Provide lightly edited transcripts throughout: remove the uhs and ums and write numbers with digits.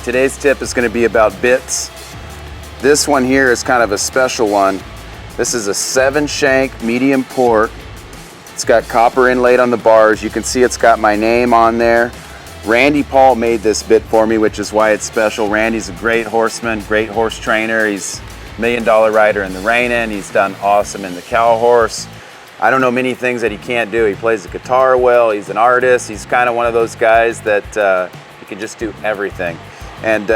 Today's tip is going to be about bits. This one here is kind of a special one. This is a 7-shank medium port. It's got copper inlaid on the bars. You can see it's got my name on there. Randy Paul made this bit for me, which is why it's special. Randy's a great horseman, great horse trainer. He's $1 million rider in the reining. He's done awesome in the cow horse. I don't know many things that he can't do. He plays the guitar well. He's an artist. He's kind of one of those guys that he can just do everything. And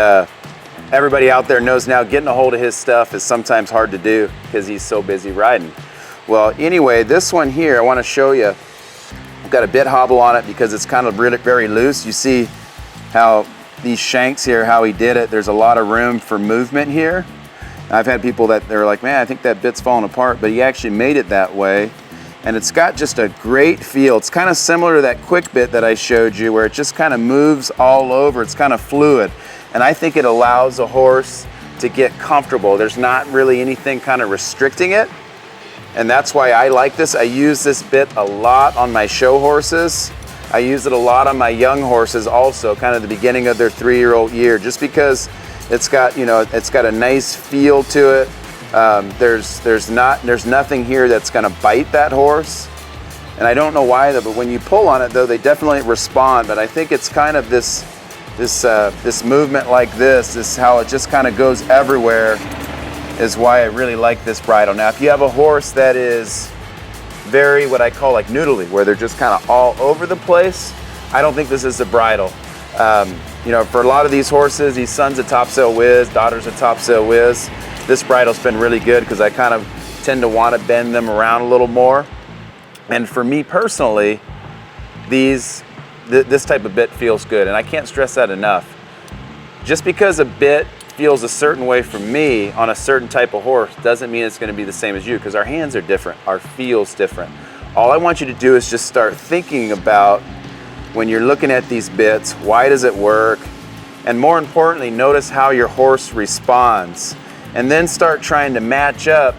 everybody out there knows now getting a hold of his stuff is sometimes hard to do because he's so busy riding. Well, anyway, this one here, I want to show you. I've got a bit hobble on it because it's kind of really very loose. You see how these shanks here, how he did it. There's a lot of room for movement here. I've had people that they're like, man, I think that bit's falling apart, but he actually made it that way. And it's got just a great feel. It's kind of similar to that quick bit that I showed you where it just kind of moves all over. It's kind of fluid. And I think it allows a horse to get comfortable. There's not really anything kind of restricting it. And that's why I like this. I use this bit a lot on my show horses. I use it a lot on my young horses also, kind of the beginning of their 3-year-old year, just because it's got, you know, it's got a nice feel to it. There's nothing here that's going to bite that horse. And I don't know why though, but when you pull on it though, they definitely respond. But I think it's kind of this movement like this is how it just kind of goes everywhere, is why I really like this bridle. Now, if you have a horse that is very, what I call like noodly, where they're just kind of all over the place, I don't think this is the bridle. You know, for a lot of these horses, these sons of Topsail Whiz, daughters of Topsail Whiz, this bridle's been really good because I kind of tend to want to bend them around a little more. And for me personally, this type of bit feels good, and I can't stress that enough. Just because a bit feels a certain way for me on a certain type of horse doesn't mean it's going to be the same as you, because our hands are different, our feel's different. All I want you to do is just start thinking about, when you're looking at these bits, why does it work? And more importantly, notice how your horse responds. And then start trying to match up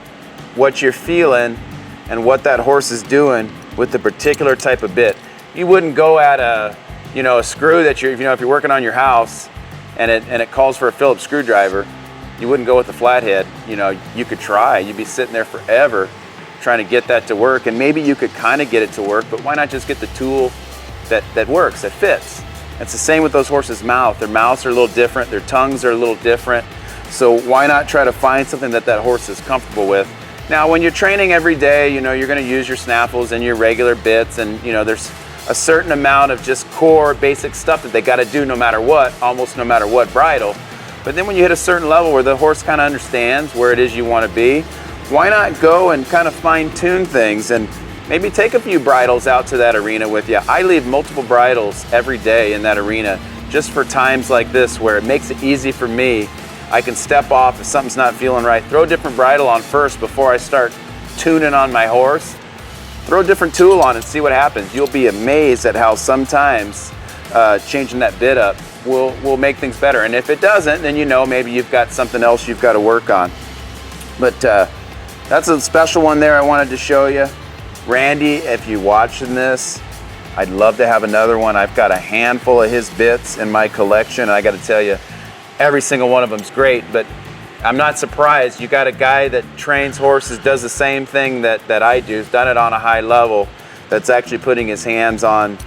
what you're feeling and what that horse is doing with the particular type of bit. You wouldn't go at a screw that if you're working on your house and it calls for a Phillips screwdriver, you wouldn't go with the flathead. You know, you could try. You'd be sitting there forever trying to get that to work, and maybe you could kind of get it to work, but why not just get the tool that works, that fits? It's the same with those horses' mouth. Their mouths are a little different, their tongues are a little different. So why not try to find something that horse is comfortable with? Now, when you're training every day, you know, you're going to use your snaffles and your regular bits, and you know, there's a certain amount of just core basic stuff that they got to do no matter what, almost no matter what bridle. But then when you hit a certain level where the horse kind of understands where it is you want to be, why not go and kind of fine tune things and maybe take a few bridles out to that arena with you. I leave multiple bridles every day in that arena just for times like this where it makes it easy for me. I can step off if something's not feeling right, throw a different bridle on first before I start tuning on my horse. Throw a different tool on and see what happens. You'll be amazed at how sometimes changing that bit up will make things better. And if it doesn't, then you know maybe you've got something else you've got to work on. But that's a special one there I wanted to show you. Randy, if you're watching this, I'd love to have another one. I've got a handful of his bits in my collection. And I got to tell you, every single one of them's great, but I'm not surprised. You got a guy that trains horses, does the same thing that I do, has done it on a high level, that's actually putting his hands on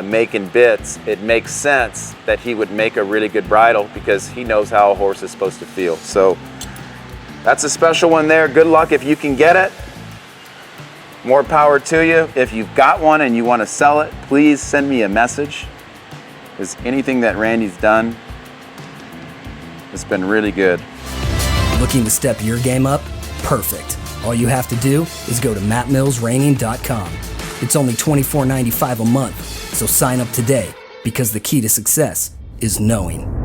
making bits. It makes sense that he would make a really good bridle because he knows how a horse is supposed to feel. So that's a special one there. Good luck if you can get it. More power to you. If you've got one and you want to sell it, please send me a message, because anything that Randy's done has been really good. Looking to step your game up? Perfect. All you have to do is go to mattmillsreining.com. It's only $24.95 a month, so sign up today, because the key to success is knowing.